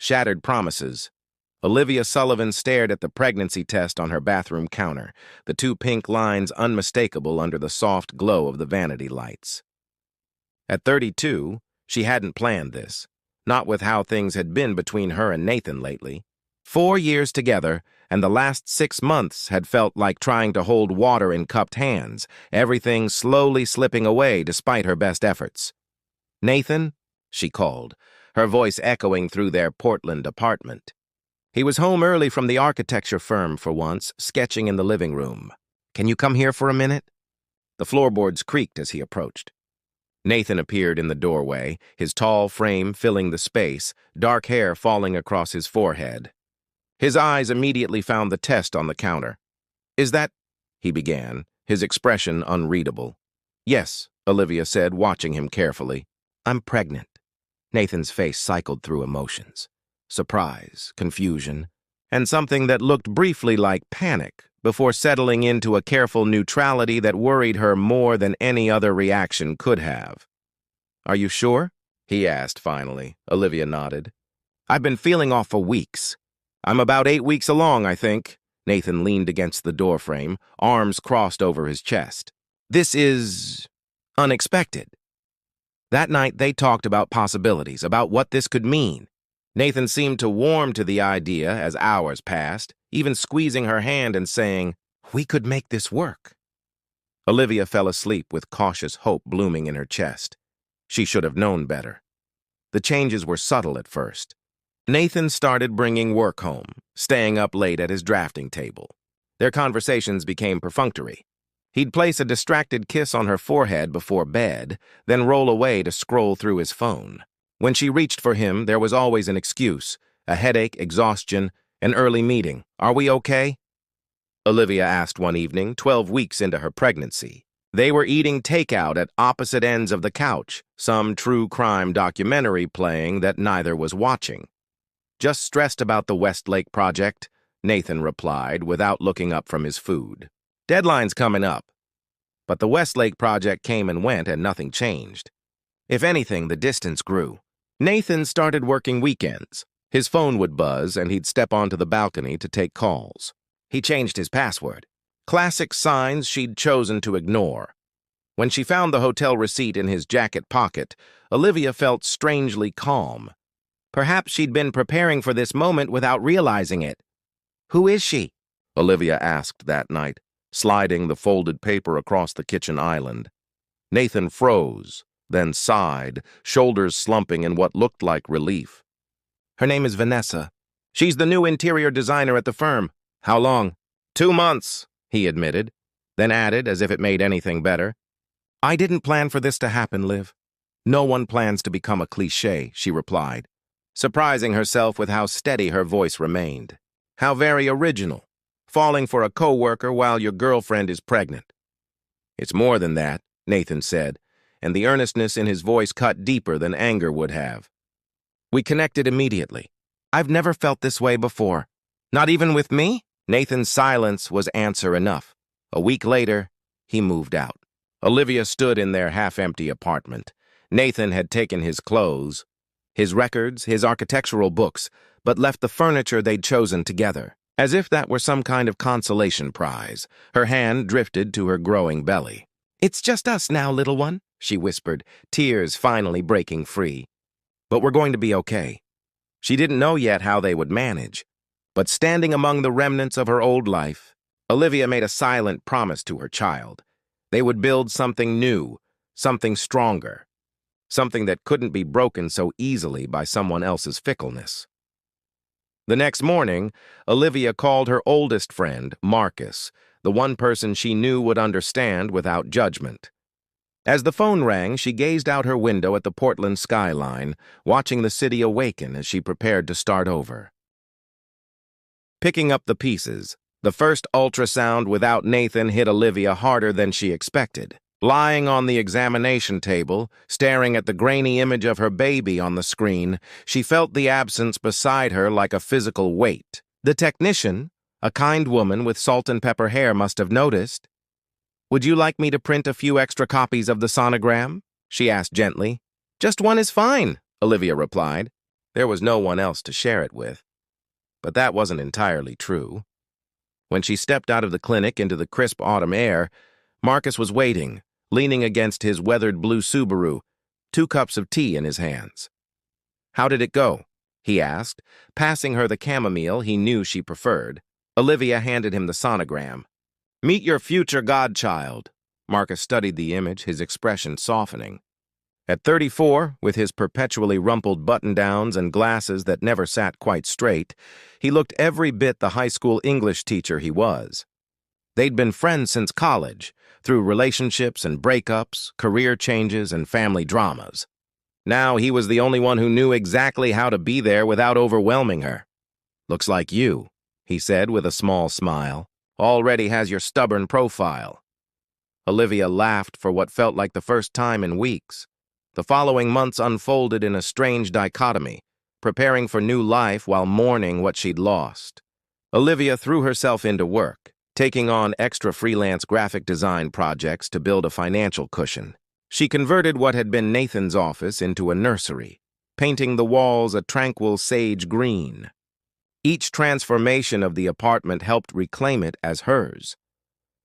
shattered promises. Olivia Sullivan stared at the pregnancy test on her bathroom counter, the two pink lines unmistakable under the soft glow of the vanity lights. At 32, she hadn't planned this, not with how things had been between her and Nathan lately. 4 years together, and the last 6 months had felt like trying to hold water in cupped hands, everything slowly slipping away despite her best efforts. "Nathan?" she called, her voice echoing through their Portland apartment. He was home early from the architecture firm for once, sketching in the living room. "Can you come here for a minute?" The floorboards creaked as he approached. Nathan appeared in the doorway, his tall frame filling the space, dark hair falling across his forehead. His eyes immediately found the test on the counter. "Is that—" he began, his expression unreadable. "Yes," Olivia said, watching him carefully. "I'm pregnant." Nathan's face cycled through emotions. Surprise, confusion, and something that looked briefly like panic before settling into a careful neutrality that worried her more than any other reaction could have. "Are you sure?" he asked finally. Olivia nodded. "I've been feeling off for weeks. I'm about 8 weeks along, I think." Nathan leaned against the doorframe, arms crossed over his chest. "This is unexpected." That night they talked about possibilities, about what this could mean. Nathan seemed to warm to the idea as hours passed, even squeezing her hand and saying, "We could make this work." Olivia fell asleep with cautious hope blooming in her chest. She should have known better. The changes were subtle at first. Nathan started bringing work home, staying up late at his drafting table. Their conversations became perfunctory. He'd place a distracted kiss on her forehead before bed, then roll away to scroll through his phone. When she reached for him, there was always an excuse: a headache, exhaustion, an early meeting. "Are we okay?" Olivia asked one evening, 12 weeks into her pregnancy. They were eating takeout at opposite ends of the couch, some true crime documentary playing that neither was watching. "Just stressed about the Westlake project," Nathan replied without looking up from his food. "Deadline's coming up." But the Westlake project came and went and nothing changed. If anything, the distance grew. Nathan started working weekends. His phone would buzz and he'd step onto the balcony to take calls. He changed his password. Classic signs she'd chosen to ignore. When she found the hotel receipt in his jacket pocket, Olivia felt strangely calm. Perhaps she'd been preparing for this moment without realizing it. "Who is she?" Olivia asked that night, sliding the folded paper across the kitchen island. Nathan froze, then sighed, shoulders slumping in what looked like relief. "Her name is Vanessa. She's the new interior designer at the firm." "How long?" 2 months, he admitted, then added, as if it made anything better, "I didn't plan for this to happen, Liv." "No one plans to become a cliché," she replied, surprising herself with how steady her voice remained. "How very original, falling for a coworker while your girlfriend is pregnant." "It's more than that," Nathan said, and the earnestness in his voice cut deeper than anger would have. "We connected immediately. I've never felt this way before." "Not even with me?" Nathan's silence was answer enough. A week later, he moved out. Olivia stood in their half-empty apartment. Nathan had taken his clothes, his records, his architectural books, but left the furniture they'd chosen together. As if that were some kind of consolation prize, her hand drifted to her growing belly. "It's just us now, little one," she whispered, tears finally breaking free. "But we're going to be okay." She didn't know yet how they would manage, but standing among the remnants of her old life, Olivia made a silent promise to her child. They would build something new, something stronger, something that couldn't be broken so easily by someone else's fickleness. The next morning, Olivia called her oldest friend, Marcus, the one person she knew would understand without judgment. As the phone rang, she gazed out her window at the Portland skyline, watching the city awaken as she prepared to start over. Picking up the pieces, the first ultrasound without Nathan hit Olivia harder than she expected. Lying on the examination table, staring at the grainy image of her baby on the screen, she felt the absence beside her like a physical weight. The technician, a kind woman with salt and pepper hair, must have noticed. "Would you like me to print a few extra copies of the sonogram?" she asked gently. "Just one is fine," Olivia replied. There was no one else to share it with. But that wasn't entirely true. When she stepped out of the clinic into the crisp autumn air, Marcus was waiting, leaning against his weathered blue Subaru, 2 cups of tea in his hands. "How did it go?" he asked, passing her the chamomile he knew she preferred. Olivia handed him the sonogram. "Meet your future godchild." Marcus studied the image, his expression softening. At 34, with his perpetually rumpled button-downs and glasses that never sat quite straight, he looked every bit the high school English teacher he was. They'd been friends since college, through relationships and breakups, career changes, and family dramas. Now he was the only one who knew exactly how to be there without overwhelming her. "Looks like you," he said with a small smile. "Already has your stubborn profile." Olivia laughed for what felt like the first time in weeks. The following months unfolded in a strange dichotomy, preparing for new life while mourning what she'd lost. Olivia threw herself into work, taking on extra freelance graphic design projects to build a financial cushion. She converted what had been Nathan's office into a nursery, painting the walls a tranquil sage green. Each transformation of the apartment helped reclaim it as hers.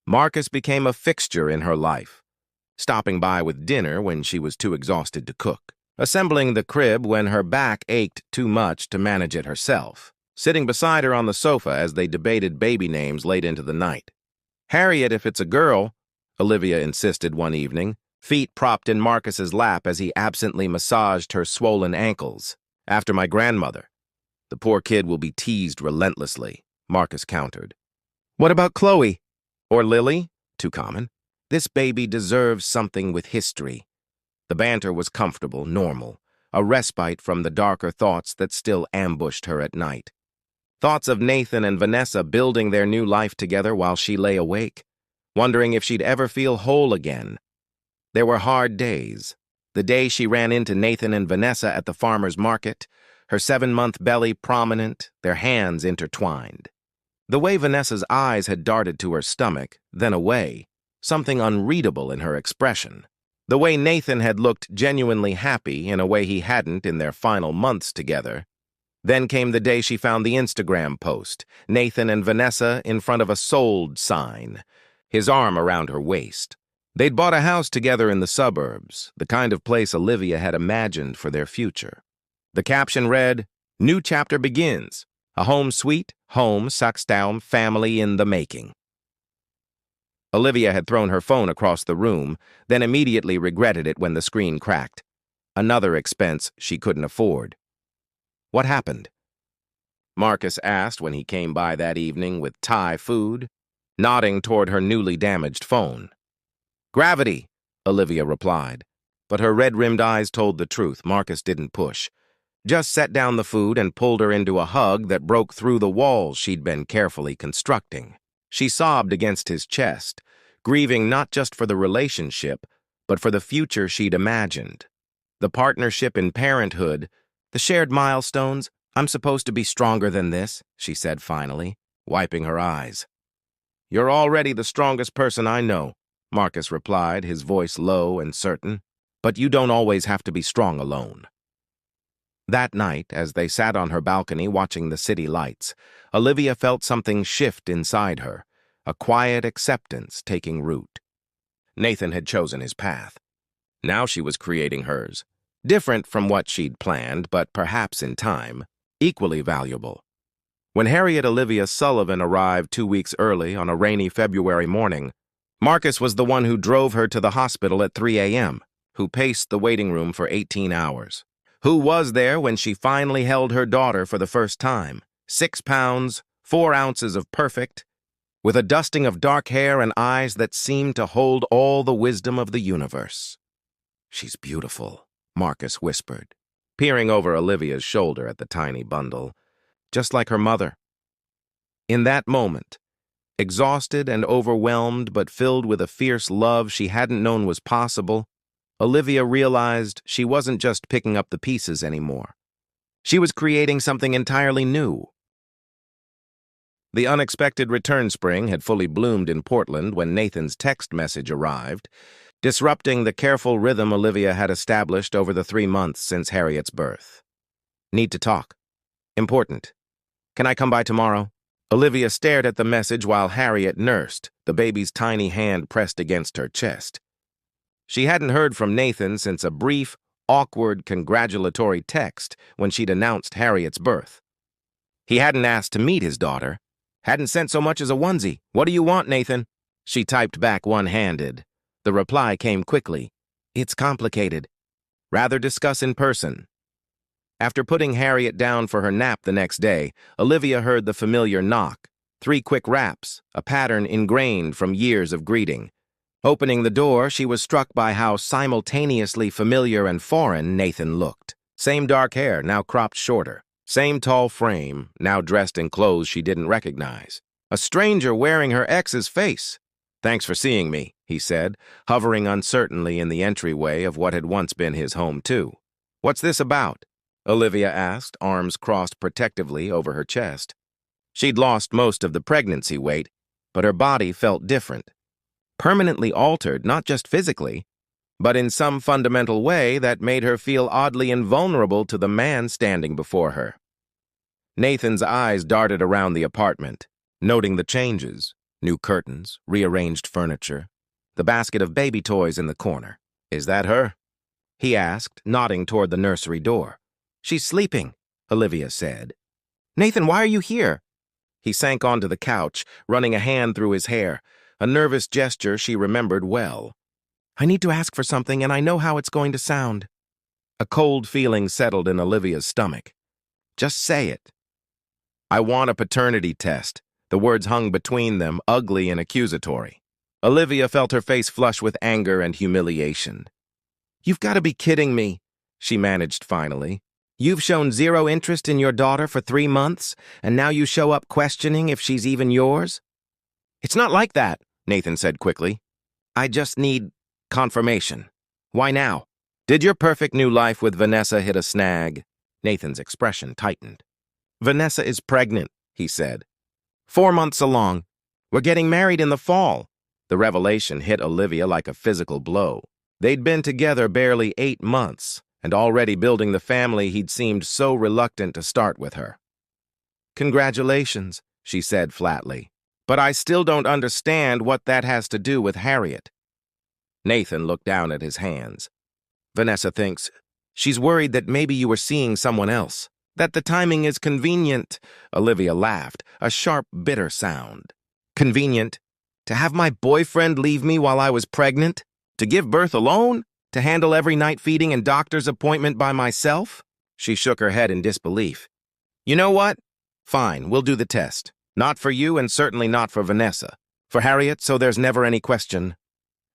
Marcus became a fixture in her life, stopping by with dinner when she was too exhausted to cook, assembling the crib when her back ached too much to manage it herself, sitting beside her on the sofa as they debated baby names late into the night. "Harriet, if it's a girl," Olivia insisted one evening, feet propped in Marcus's lap as he absently massaged her swollen ankles. "After my grandmother. The poor kid will be teased relentlessly," Marcus countered. "What about Chloe? Or Lily? Too common. This baby deserves something with history." The banter was comfortable, normal, a respite from the darker thoughts that still ambushed her at night. Thoughts of Nathan and Vanessa building their new life together while she lay awake, wondering if she'd ever feel whole again. There were hard days. The day she ran into Nathan and Vanessa at the farmer's market, her 7-month belly prominent, their hands intertwined. The way Vanessa's eyes had darted to her stomach, then away, something unreadable in her expression. The way Nathan had looked genuinely happy in a way he hadn't in their final months together. Then came the day she found the Instagram post, Nathan and Vanessa in front of a sold sign, his arm around her waist. They'd bought a house together in the suburbs, the kind of place Olivia had imagined for their future. The caption read, "New chapter begins. A home sweet, home, Saxtown, family in the making." Olivia had thrown her phone across the room, then immediately regretted it when the screen cracked. Another expense she couldn't afford. "What happened?" Marcus asked when he came by that evening with Thai food, nodding toward her newly damaged phone. "Gravity," Olivia replied, but her red-rimmed eyes told the truth. Marcus didn't push, just set down the food and pulled her into a hug that broke through the walls she'd been carefully constructing. She sobbed against his chest, grieving not just for the relationship, but for the future she'd imagined. The partnership in parenthood, the shared milestones. "I'm supposed to be stronger than this," she said finally, wiping her eyes. "You're already the strongest person I know," Marcus replied, his voice low and certain. "But you don't always have to be strong alone." That night, as they sat on her balcony watching the city lights, Olivia felt something shift inside her, a quiet acceptance taking root. Nathan had chosen his path. Now she was creating hers, different from what she'd planned, but perhaps in time, equally valuable. When Harriet Olivia Sullivan arrived 2 weeks early on a rainy February morning, Marcus was the one who drove her to the hospital at 3 a.m., who paced the waiting room for 18 hours. Who was there when she finally held her daughter for the first time? 6 pounds, 4 ounces of perfect, with a dusting of dark hair and eyes that seemed to hold all the wisdom of the universe. "She's beautiful," Marcus whispered, peering over Olivia's shoulder at the tiny bundle, just like her mother. In that moment, exhausted and overwhelmed but filled with a fierce love she hadn't known was possible, Olivia realized she wasn't just picking up the pieces anymore. She was creating something entirely new. The unexpected return spring had fully bloomed in Portland when Nathan's text message arrived, disrupting the careful rhythm Olivia had established over the 3 months since Harriet's birth. Need to talk. Important. Can I come by tomorrow? Olivia stared at the message while Harriet nursed, the baby's tiny hand pressed against her chest. She hadn't heard from Nathan since a brief, awkward, congratulatory text when she'd announced Harriet's birth. He hadn't asked to meet his daughter, hadn't sent so much as a onesie. What do you want, Nathan? She typed back one-handed. The reply came quickly. It's complicated. Rather discuss in person. After putting Harriet down for her nap the next day, Olivia heard the familiar knock. 3 quick raps, a pattern ingrained from years of greeting. Opening the door, she was struck by how simultaneously familiar and foreign Nathan looked. Same dark hair, now cropped shorter. Same tall frame, now dressed in clothes she didn't recognize. A stranger wearing her ex's face. Thanks for seeing me, he said, hovering uncertainly in the entryway of what had once been his home, too. What's this about? Olivia asked, arms crossed protectively over her chest. She'd lost most of the pregnancy weight, but her body felt different. Permanently altered, not just physically, but in some fundamental way that made her feel oddly invulnerable to the man standing before her. Nathan's eyes darted around the apartment, noting the changes. New curtains, rearranged furniture, the basket of baby toys in the corner. Is that her? He asked, nodding toward the nursery door. She's sleeping, Olivia said. Nathan, why are you here? He sank onto the couch, running a hand through his hair, a nervous gesture she remembered well. I need to ask for something, and I know how it's going to sound. A cold feeling settled in Olivia's stomach. Just say it. I want a paternity test. The words hung between them, ugly and accusatory. Olivia felt her face flush with anger and humiliation. You've got to be kidding me, she managed finally. You've shown zero interest in your daughter for 3 months, and now you show up questioning if she's even yours? It's not like that, Nathan said quickly. I just need confirmation. Why now? Did your perfect new life with Vanessa hit a snag? Nathan's expression tightened. Vanessa is pregnant, he said. 4 months along. We're getting married in the fall. The revelation hit Olivia like a physical blow. They'd been together barely 8 months, and already building the family he'd seemed so reluctant to start with her. Congratulations, she said flatly. But I still don't understand what that has to do with Harriet. Nathan looked down at his hands. Vanessa thinks she's worried that maybe you were seeing someone else. That the timing is convenient. Olivia laughed, a sharp, bitter sound. Convenient? To have my boyfriend leave me while I was pregnant? To give birth alone? To handle every night feeding and doctor's appointment by myself? She shook her head in disbelief. You know what? Fine, we'll do the test. Not for you and certainly not for Vanessa. For Harriet, so there's never any question.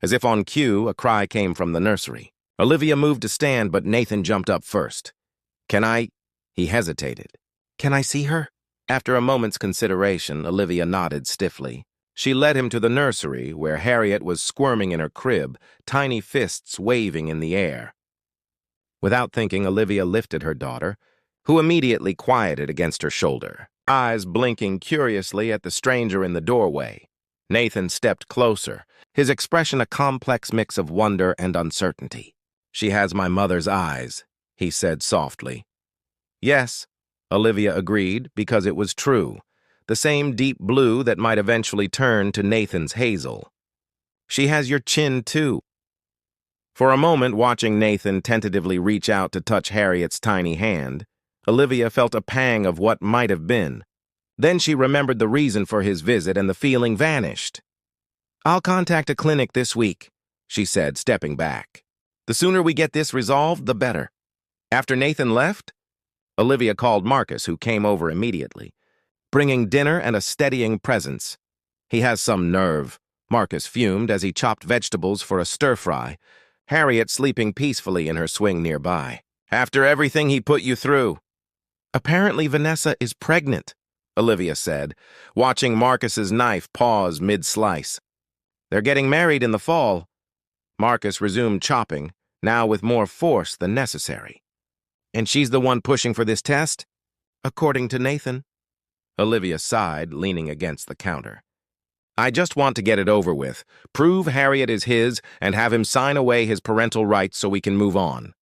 As if on cue, a cry came from the nursery. Olivia moved to stand, but Nathan jumped up first. Can I? He hesitated. Can I see her? After a moment's consideration, Olivia nodded stiffly. She led him to the nursery, where Harriet was squirming in her crib, tiny fists waving in the air. Without thinking, Olivia lifted her daughter, who immediately quieted against her shoulder, eyes blinking curiously at the stranger in the doorway. Nathan stepped closer, his expression a complex mix of wonder and uncertainty. She has my mother's eyes, he said softly. Yes, Olivia agreed, because it was true. The same deep blue that might eventually turn to Nathan's hazel. She has your chin, too. For a moment, watching Nathan tentatively reach out to touch Harriet's tiny hand, Olivia felt a pang of what might have been. Then she remembered the reason for his visit and the feeling vanished. I'll contact a clinic this week, she said, stepping back. The sooner we get this resolved, the better. After Nathan left, Olivia called Marcus, who came over immediately, bringing dinner and a steadying presence. He has some nerve, Marcus fumed as he chopped vegetables for a stir-fry, Harriet sleeping peacefully in her swing nearby. After everything he put you through. Apparently Vanessa is pregnant, Olivia said, watching Marcus's knife pause mid-slice. They're getting married in the fall. Marcus resumed chopping, now with more force than necessary. And she's the one pushing for this test? According to Nathan. Olivia sighed, leaning against the counter. I just want to get it over with, prove Harriet is his, and have him sign away his parental rights so we can move on.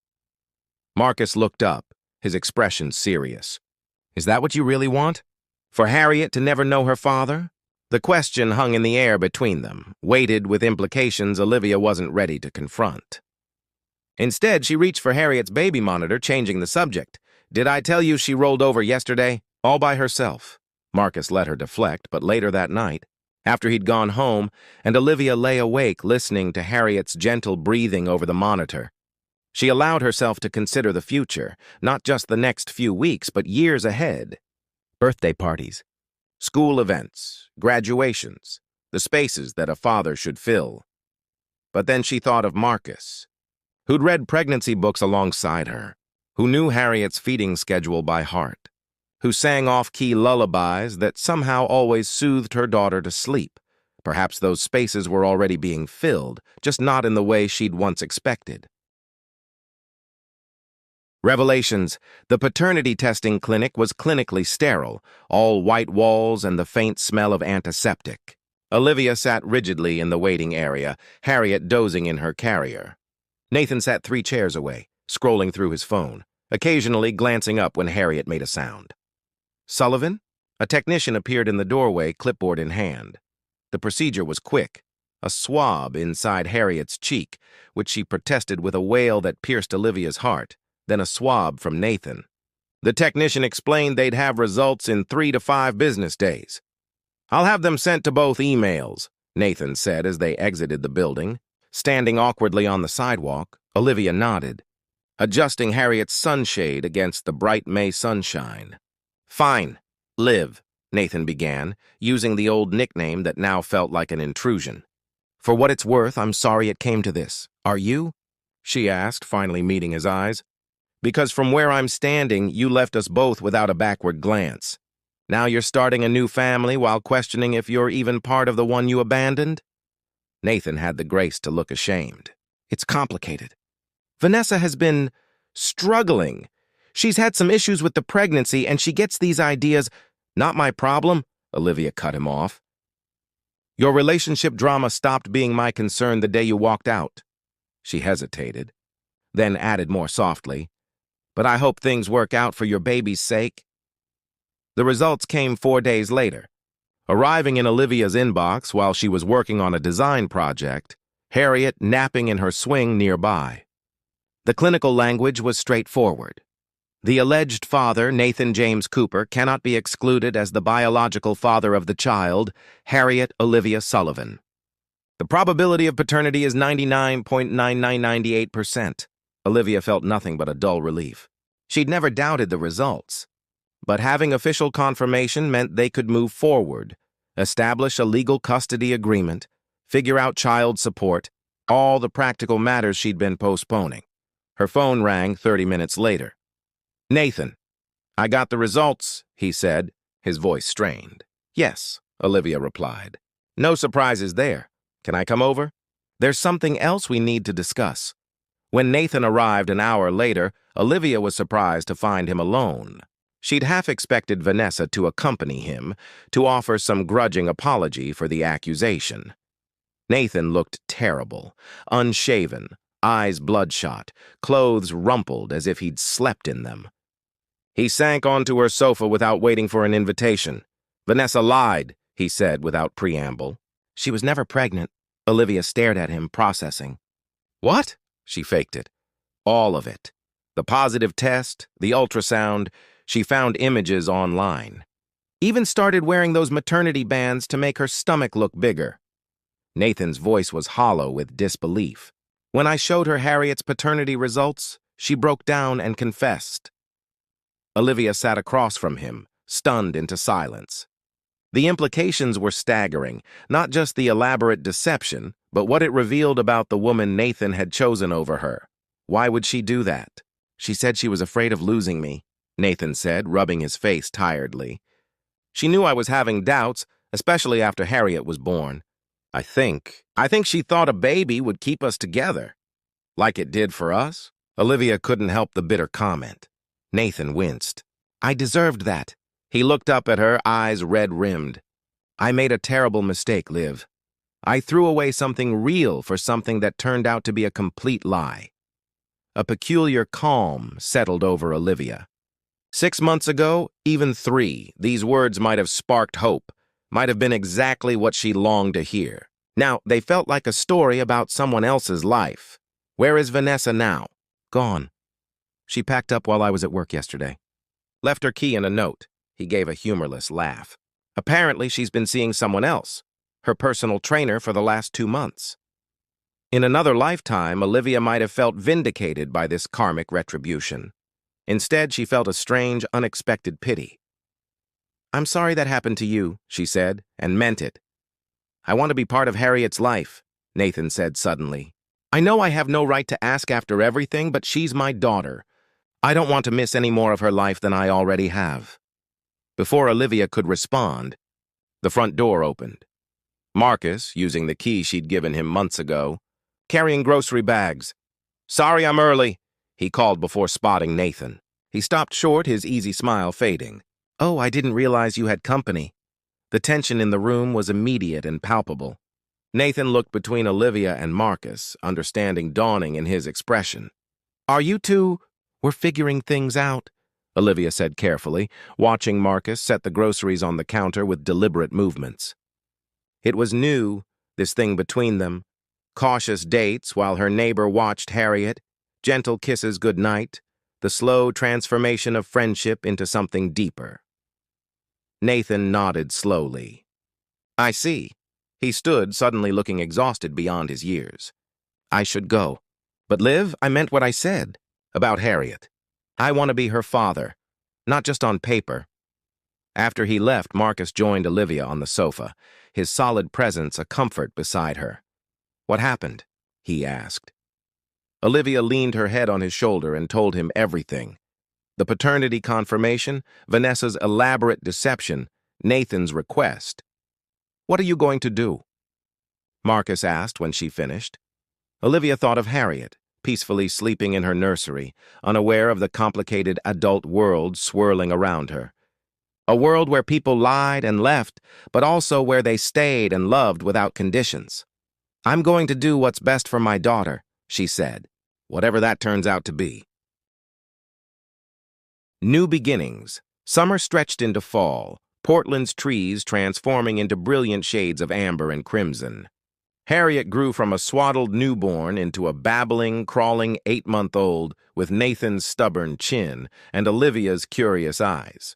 Marcus looked up, his expression serious. Is that what you really want? For Harriet to never know her father? The question hung in the air between them, weighted with implications Olivia wasn't ready to confront. Instead, she reached for Harriet's baby monitor, changing the subject. Did I tell you she rolled over yesterday? All by herself. Marcus let her deflect, but later that night, after he'd gone home, and Olivia lay awake listening to Harriet's gentle breathing over the monitor, she allowed herself to consider the future, not just the next few weeks, but years ahead. Birthday parties, school events, graduations, the spaces that a father should fill. But then she thought of Marcus, who'd read pregnancy books alongside her, who knew Harriet's feeding schedule by heart, who sang off-key lullabies that somehow always soothed her daughter to sleep. Perhaps those spaces were already being filled, just not in the way she'd once expected. Revelations. The paternity testing clinic was clinically sterile, all white walls and the faint smell of antiseptic. Olivia sat rigidly in the waiting area, Harriet dozing in her carrier. Nathan sat 3 chairs away, scrolling through his phone, occasionally glancing up when Harriet made a sound. Sullivan? A technician appeared in the doorway, clipboard in hand. The procedure was quick, a swab inside Harriet's cheek, which she protested with a wail that pierced Olivia's heart, then a swab from Nathan. The technician explained they'd have results in 3 to 5 business days. I'll have them sent to both emails, Nathan said as they exited the building. Standing awkwardly on the sidewalk, Olivia nodded, adjusting Harriet's sunshade against the bright May sunshine. Fine, Liv, Nathan began, using the old nickname that now felt like an intrusion. For what it's worth, I'm sorry it came to this. Are you? She asked, finally meeting his eyes. Because from where I'm standing, you left us both without a backward glance. Now you're starting a new family while questioning if you're even part of the one you abandoned? Nathan had the grace to look ashamed. It's complicated. Vanessa has been struggling. She's had some issues with the pregnancy, and she gets these ideas. Not my problem, Olivia cut him off. Your relationship drama stopped being my concern the day you walked out. She hesitated, then added more softly, but I hope things work out for your baby's sake. The results came 4 days later. Arriving in Olivia's inbox while she was working on a design project, Harriet napping in her swing nearby. The clinical language was straightforward. The alleged father, Nathan James Cooper, cannot be excluded as the biological father of the child, Harriet Olivia Sullivan. The probability of paternity is 99.9998%. Olivia felt nothing but a dull relief. She'd never doubted the results. But having official confirmation meant they could move forward, establish a legal custody agreement, figure out child support, all the practical matters she'd been postponing. Her phone rang 30 minutes later. Nathan, I got the results, he said, his voice strained. Yes, Olivia replied. No surprises there. Can I come over? There's something else we need to discuss. When Nathan arrived an hour later, Olivia was surprised to find him alone. She'd half expected Vanessa to accompany him, to offer some grudging apology for the accusation. Nathan looked terrible, unshaven, eyes bloodshot, clothes rumpled as if he'd slept in them. He sank onto her sofa without waiting for an invitation. Vanessa lied, he said without preamble. She was never pregnant. Olivia stared at him, processing. What? She faked it. All of it. The positive test, the ultrasound. She found images online. Even started wearing those maternity bands to make her stomach look bigger. Nathan's voice was hollow with disbelief. When I showed her Harriet's paternity results, she broke down and confessed. Olivia sat across from him, stunned into silence. The implications were staggering, not just the elaborate deception, but what it revealed about the woman Nathan had chosen over her. Why would she do that? She said she was afraid of losing me, Nathan said, rubbing his face tiredly. She knew I was having doubts, especially after Harriet was born. I think she thought a baby would keep us together. Like it did for us? Olivia couldn't help the bitter comment. Nathan winced. I deserved that. He looked up at her, eyes red-rimmed. I made a terrible mistake, Liv. I threw away something real for something that turned out to be a complete lie. A peculiar calm settled over Olivia. 6 months ago, even 3, these words might have sparked hope, might have been exactly what she longed to hear. Now, they felt like a story about someone else's life. Where is Vanessa now? Gone. She packed up while I was at work yesterday. Left her key and a note. He gave a humorless laugh. Apparently, she's been seeing someone else, her personal trainer for the last 2 months. In another lifetime, Olivia might have felt vindicated by this karmic retribution. Instead, she felt a strange, unexpected pity. "I'm sorry that happened to you," she said, and meant it. "I want to be part of Harriet's life," Nathan said suddenly. "I know I have no right to ask after everything, but she's my daughter. I don't want to miss any more of her life than I already have." Before Olivia could respond, the front door opened. Marcus, using the key she'd given him months ago, carrying grocery bags. "Sorry I'm early," he called before spotting Nathan. He stopped short, his easy smile fading. "Oh, I didn't realize you had company." The tension in the room was immediate and palpable. Nathan looked between Olivia and Marcus, understanding dawning in his expression. "Are you two? We're figuring things out," Olivia said carefully, watching Marcus set the groceries on the counter with deliberate movements. It was new, this thing between them. Cautious dates while her neighbor watched Harriet, gentle kisses goodnight, the slow transformation of friendship into something deeper. Nathan nodded slowly. "I see." He stood, suddenly looking exhausted beyond his years. "I should go. But Liv, I meant what I said about Harriet. I want to be her father, not just on paper." After he left, Marcus joined Olivia on the sofa, his solid presence a comfort beside her. "What happened?" he asked. Olivia leaned her head on his shoulder and told him everything. The paternity confirmation, Vanessa's elaborate deception, Nathan's request. "What are you going to do?" Marcus asked when she finished. Olivia thought of Harriet, peacefully sleeping in her nursery, unaware of the complicated adult world swirling around her. A world where people lied and left, but also where they stayed and loved without conditions. "I'm going to do what's best for my daughter," she said, "whatever that turns out to be." New beginnings. Summer stretched into fall, Portland's trees transforming into brilliant shades of amber and crimson. Harriet grew from a swaddled newborn into a babbling, crawling 8-month-old with Nathan's stubborn chin and Olivia's curious eyes.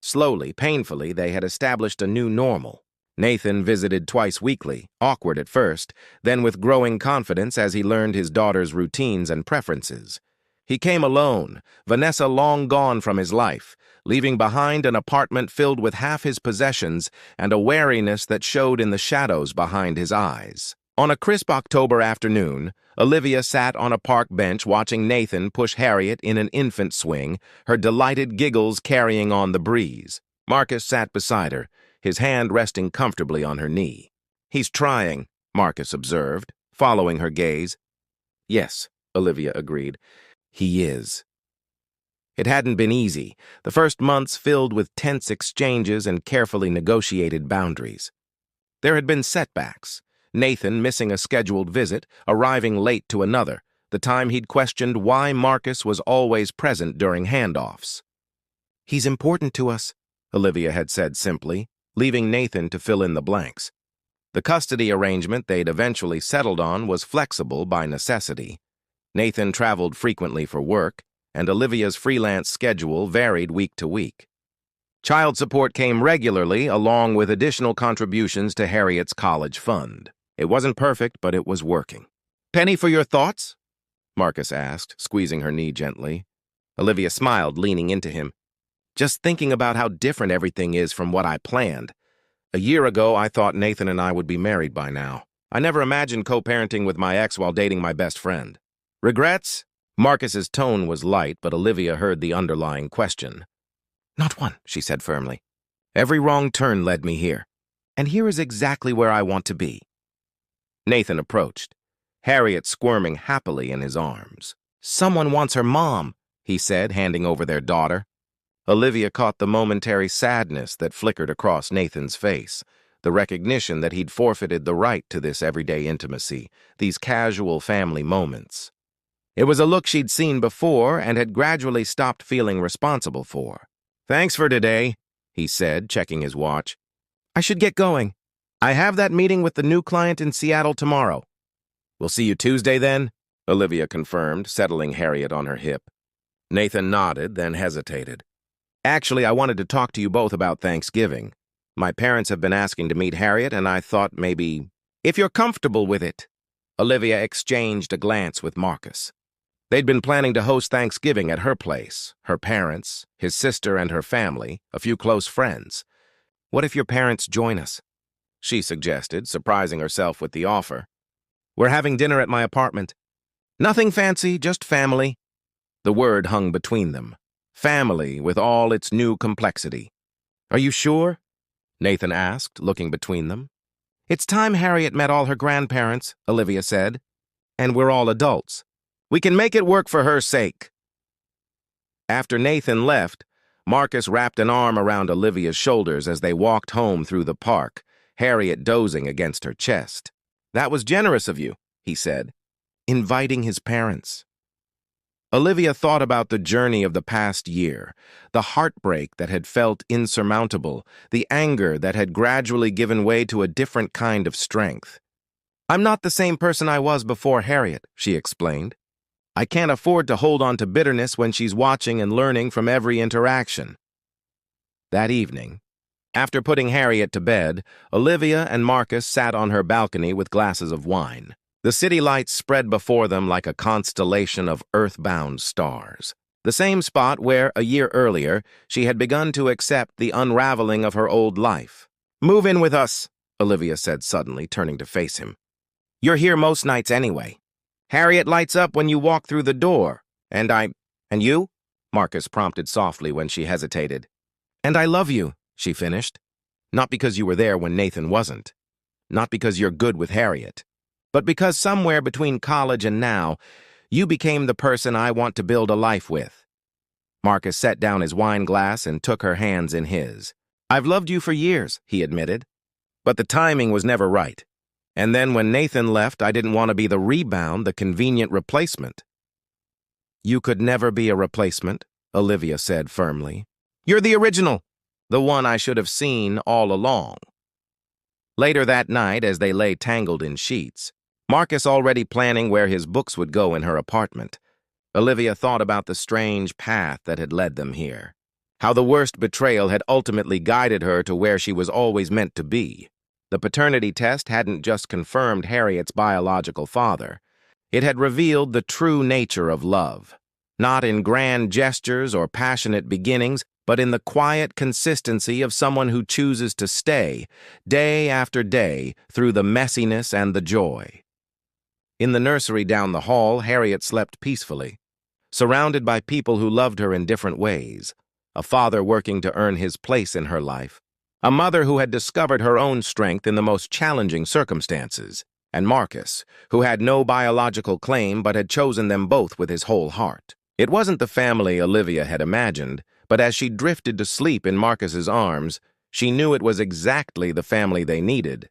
Slowly, painfully, they had established a new normal. Nathan visited twice weekly, awkward at first, then with growing confidence as he learned his daughter's routines and preferences. He came alone, Vanessa long gone from his life, leaving behind an apartment filled with half his possessions and a wariness that showed in the shadows behind his eyes. On a crisp October afternoon, Olivia sat on a park bench watching Nathan push Harriet in an infant swing, her delighted giggles carrying on the breeze. Marcus sat beside her, his hand resting comfortably on her knee. "He's trying," Marcus observed, following her gaze. "Yes," Olivia agreed. "He is." It hadn't been easy, the first months filled with tense exchanges and carefully negotiated boundaries. There had been setbacks. Nathan missing a scheduled visit, arriving late to another, the time he'd questioned why Marcus was always present during handoffs. "He's important to us," Olivia had said simply, leaving Nathan to fill in the blanks. The custody arrangement they'd eventually settled on was flexible by necessity. Nathan traveled frequently for work, and Olivia's freelance schedule varied week to week. Child support came regularly, along with additional contributions to Harriet's college fund. It wasn't perfect, but it was working. "Penny for your thoughts?" Marcus asked, squeezing her knee gently. Olivia smiled, leaning into him. "Just thinking about how different everything is from what I planned. A year ago, I thought Nathan and I would be married by now. I never imagined co-parenting with my ex while dating my best friend. Regrets?" Marcus's tone was light, but Olivia heard the underlying question. "Not one," she said firmly. "Every wrong turn led me here. And here is exactly where I want to be." Nathan approached, Harriet squirming happily in his arms. "Someone wants her mom," he said, handing over their daughter. Olivia caught the momentary sadness that flickered across Nathan's face, the recognition that he'd forfeited the right to this everyday intimacy, these casual family moments. It was a look she'd seen before and had gradually stopped feeling responsible for. "Thanks for today," he said, checking his watch. "I should get going. I have that meeting with the new client in Seattle tomorrow." "We'll see you Tuesday then," Olivia confirmed, settling Harriet on her hip. Nathan nodded, then hesitated. "Actually, I wanted to talk to you both about Thanksgiving. My parents have been asking to meet Harriet, and I thought maybe, if you're comfortable with it." Olivia exchanged a glance with Marcus. They'd been planning to host Thanksgiving at her place, her parents, his sister and her family, a few close friends. "What if your parents join us?" she suggested, surprising herself with the offer. "We're having dinner at my apartment. Nothing fancy, just family." The word hung between them. Family with all its new complexity. "Are you sure?" Nathan asked, looking between them. "It's time Harriet met all her grandparents," Olivia said. "And we're all adults. We can make it work for her sake." After Nathan left, Marcus wrapped an arm around Olivia's shoulders as they walked home through the park, Harriet dozing against her chest. "That was generous of you," he said, inviting his parents. Olivia thought about the journey of the past year, the heartbreak that had felt insurmountable, the anger that had gradually given way to a different kind of strength. "I'm not the same person I was before Harriet," she explained. "I can't afford to hold on to bitterness when she's watching and learning from every interaction." That evening, after putting Harriet to bed, Olivia and Marcus sat on her balcony with glasses of wine. The city lights spread before them like a constellation of earthbound stars. The same spot where, a year earlier, she had begun to accept the unraveling of her old life. "Move in with us," Olivia said suddenly, turning to face him. "You're here most nights anyway. Harriet lights up when you walk through the door. And you?" Marcus prompted softly when she hesitated. "And I love you," she finished. "Not because you were there when Nathan wasn't. Not because you're good with Harriet. But because somewhere between college and now, you became the person I want to build a life with." Marcus set down his wine glass and took her hands in his. "I've loved you for years," he admitted. "But the timing was never right. And then when Nathan left, I didn't want to be the rebound, the convenient replacement." "You could never be a replacement," Olivia said firmly. "You're the original, the one I should have seen all along." Later that night, as they lay tangled in sheets, Marcus already planning where his books would go in her apartment, Olivia thought about the strange path that had led them here, how the worst betrayal had ultimately guided her to where she was always meant to be. The paternity test hadn't just confirmed Harriet's biological father. It had revealed the true nature of love, not in grand gestures or passionate beginnings, but in the quiet consistency of someone who chooses to stay, day after day, through the messiness and the joy. In the nursery down the hall, Harriet slept peacefully, surrounded by people who loved her in different ways, a father working to earn his place in her life, a mother who had discovered her own strength in the most challenging circumstances, and Marcus, who had no biological claim but had chosen them both with his whole heart. It wasn't the family Olivia had imagined, but as she drifted to sleep in Marcus's arms, she knew it was exactly the family they needed.